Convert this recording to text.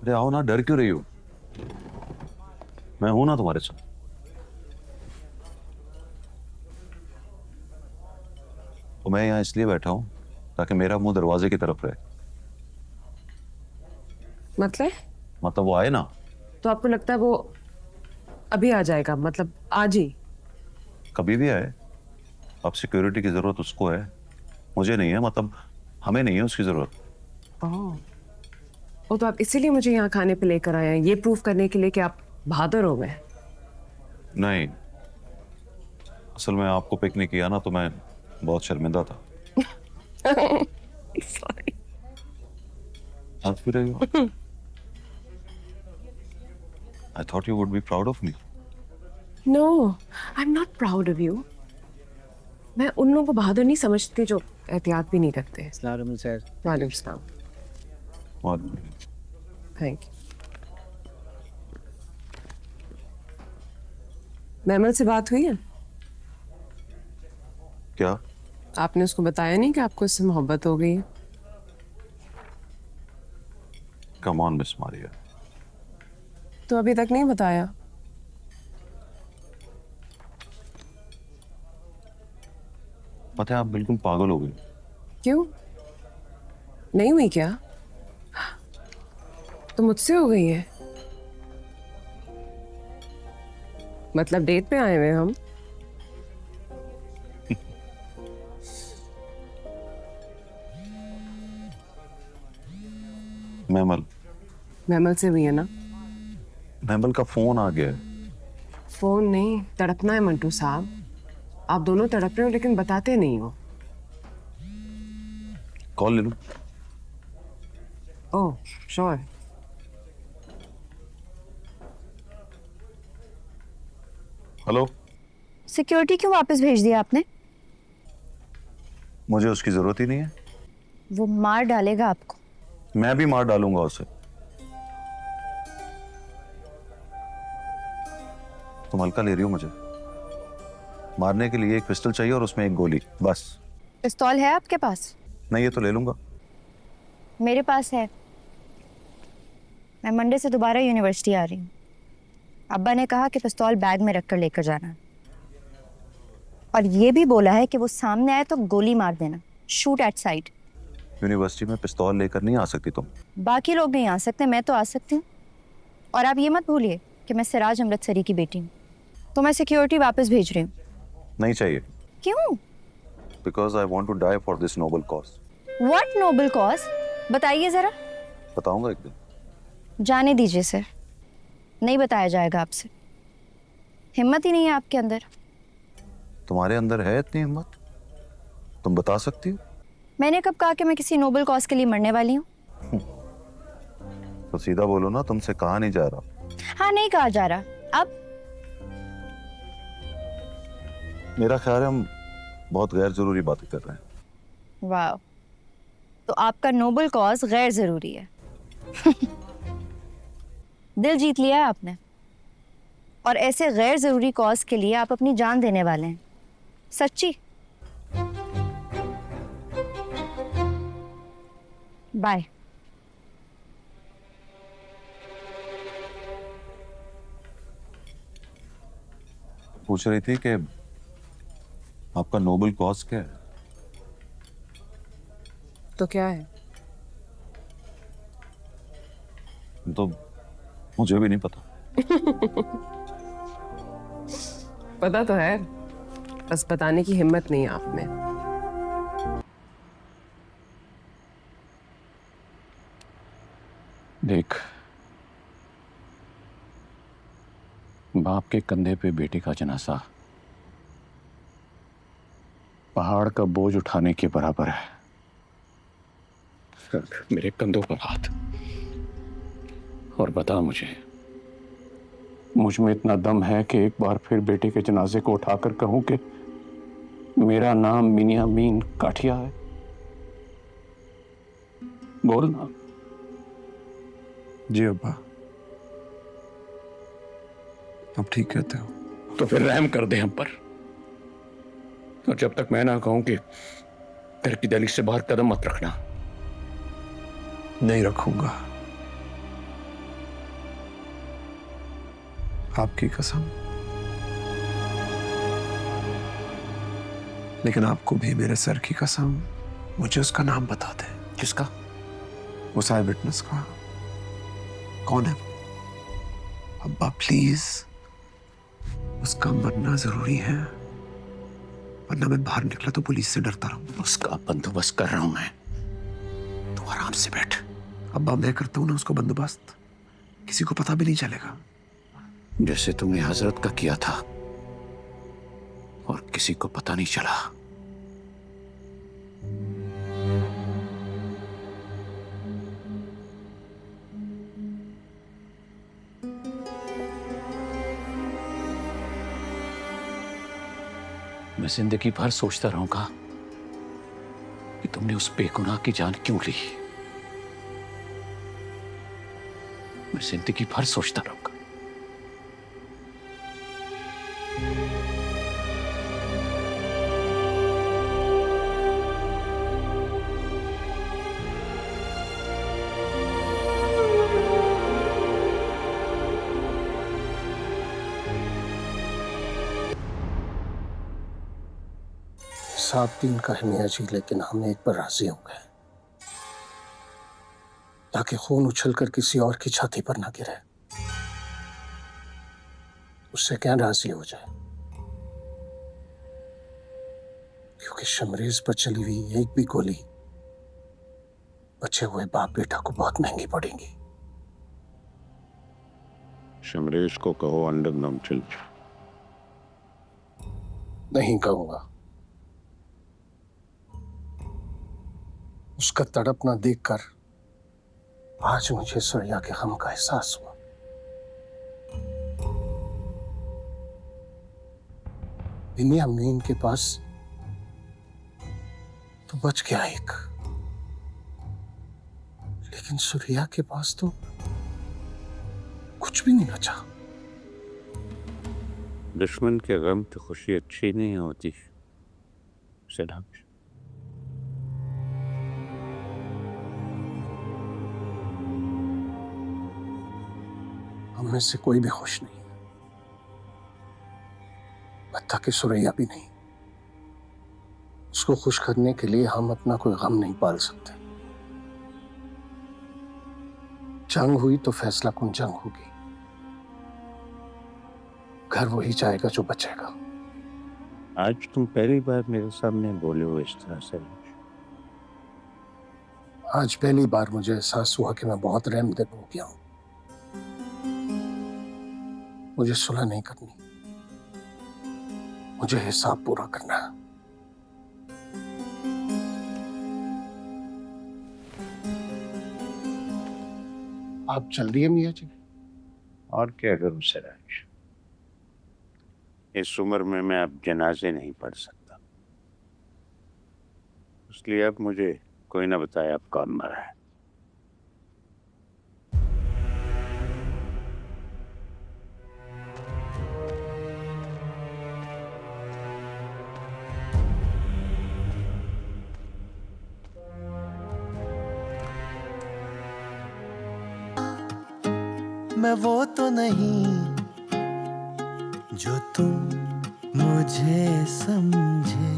अरे आओ ना, डर क्यों रही हो? मैं हूं ना तुम्हारे साथ। तो मैं यहाँ इसलिए बैठा हूं ताकि मेरा मुंह दरवाजे की तरफ रहे। मतलब? मतलब वो आए ना। तो आपको लगता है वो अभी आ जाएगा? मतलब आज ही? कभी भी आए। अब सिक्योरिटी की जरूरत उसको है, मुझे नहीं है। मतलब हमें नहीं है उसकी जरूरत। ओह, वो तो आप इसीलिए मुझे यहाँ खाने पे लेकर आए हैं, ये प्रूफ करने के लिए कि आप बहादुर हो गए। नहीं, असल में आपको पिक नहीं किया ना तो मैं बहुत शर्मिंदा था। सॉरी। हंस भी रही हो? I thought you would be proud of me. No, I am not proud of you. मैं उन लोगों को बहादुर नहीं समझती जो एहतियात भी नहीं करते। अस्सलाम सर। वालेकुम सलाम। और थैंक यू। मैमल से बात हुई है? क्या? आपने उसको बताया नहीं कि आपको इससे मोहब्बत हो गई है? Come on miss Maria. तो अभी तक नहीं बताया? पता है आप बिल्कुल पागल हो गई। क्यों? नहीं हुई क्या? तो मुझसे हो गई है? मतलब डेट पे आए हुए हम? मैमल। मैमल से हुई है ना? मैमल का फोन आ गया है। फोन नहीं, तड़पना है मंटू साहब। आप दोनों तड़प रहे हो लेकिन बताते नहीं हो। कॉल ले लूं? Oh sure. हेलो। सिक्योरिटी क्यों वापस भेज दिया आपने? मुझे उसकी जरूरत ही नहीं है। वो मार डालेगा आपको। मैं भी मार डालूंगा उसे। तुम हल्का ले रही हो मुझे। मारने के लिए एक पिस्टल चाहिए और उसमें एक गोली, बस। पिस्तौल है आपके पास? नहीं, ये तो ले लूंगा। मेरे पास है। मैं मंडे से दोबारा यूनिवर्सिटी आ रही हूँ। अब्बा ने कहा कि पिस्तौल बैग में रखकर लेकर जाना, और ये भी बोला है कि वो सामने आए तो गोली मार देना, शूट एट साइट। यूनिवर्सिटी में पिस्तौल लेकर नहीं आ सकती तुम। बाकी लोग नहीं आ सकते, मैं तो आ सकती हूँ। और आप ये मत भूलिए कि मैं सिराज अमृतसरी की बेटी हूँ। तो मैं सिक्योरिटी वापस भेज रही हूँ। नहीं चाहिए। क्यों? Because I want to die for this noble cause. What noble cause? बताइए जरा। बताऊंगा एक दिन। जाने दीजिए सर, नहीं बताया जाएगा आपसे। हिम्मत ही नहीं है आपके अंदर। तुम्हारे अंदर है इतनी हिम्मत? तुम बता सकती हो? मैंने कब कहा कि मैं किसी नोबल कॉज के लिए मरने वाली हूँ? तो सीधा बोलो ना, तुमसे कहा नहीं जा रहा। हाँ, नहीं कहा जा रहा। अब मेरा ख्याल है हम बहुत गैर जरूरी बातें कर रहे हैं। वाह, तो आपका नोबल कॉज गैर जरूरी है। दिल जीत लिया है आपने, और ऐसे गैर जरूरी कॉज के लिए आप अपनी जान देने वाले हैं। सच्ची? बाय। पूछ रही थी कि आपका नोबल कॉज क्या है? तो क्या है? तो मुझे भी नहीं पता। पता तो है, बस बताने की हिम्मत नहीं है आप में। देख, बाप के कंधे पे बेटे का जनाजा पहाड़ का बोझ उठाने के बराबर है। मेरे कंधों पर हाथ, और बता मुझ में इतना दम है कि एक बार फिर बेटे के जनाजे को उठाकर कहूं कि मेरा नाम मिनियामीन काठिया है। बोल ना। जी अब्बा, आप ठीक कहते हो। तो फिर रहम कर दे हम पर, और जब तक मैं ना कहूं कि घर की दहलीज से बाहर कदम मत रखना। नहीं रखूंगा। आपकी कसम। लेकिन आपको भी मेरे सर की कसम, मुझे उसका नाम बता दे। किसका? उस आई विटनेस का। कौन है वो? अब्बा प्लीज, उसका मरना जरूरी है, वरना मैं बाहर निकला तो पुलिस से डरता रहूं। उसका बंदोबस्त कर रहा हूं मैं, तू आराम से बैठ। अब्बा मैं करता हूं ना उसको बंदोबस्त, किसी को पता भी नहीं चलेगा। जैसे तुमने हजरत का किया था और किसी को पता नहीं चला। मैं जिंदगी भर सोचता रहूंगा कि तुमने उस बेगुनाह की जान क्यों ली। मैं जिंदगी भर सोचता रहूंगा। सात दिन का है मियाँ जी, लेकिन हम एक पर राजी हो गए ताकि खून उछलकर किसी और की छाती पर ना गिरे। उससे क्या राजी हो जाए, क्योंकि शमरेज पर चली हुई एक भी गोली बचे हुए बाप बेटा को बहुत महंगी पड़ेगी। शमरेश को कहो अंडर नाम चल जाए। नहीं कहूंगा। उसका तड़पना देखकर आज मुझे सुरैया के गम का एहसास हुआ। बिनिया मीन के पास तो बच गया एक, लेकिन सुरैया के पास तो कुछ भी नहीं बचा। दुश्मन के गम तो खुशी अच्छी नहीं होती सलाम। हम में से कोई भी खुश नहीं, हत्ता कि सुरैया भी नहीं। उसको खुश करने के लिए हम अपना कोई गम नहीं पाल सकते। जंग हुई तो फैसला कुन जंग होगी। घर वही जाएगा जो बचेगा। आज तुम पहली बार मेरे सामने बोले हो इस तरह से। आज पहली बार मुझे एहसास हुआ कि मैं बहुत रहमदिल हो गया हूं। मुझे सुलह नहीं करनी, मुझे हिसाब पूरा करना है। आप चल दिए मियाँ जी? और क्या करूं सिराज, इस उम्र में मैं अब जनाजे नहीं पढ़ सकता, इसलिए अब मुझे कोई ना बताए अब कौन मरा है। मैं वो तो नहीं जो तुम मुझे समझे,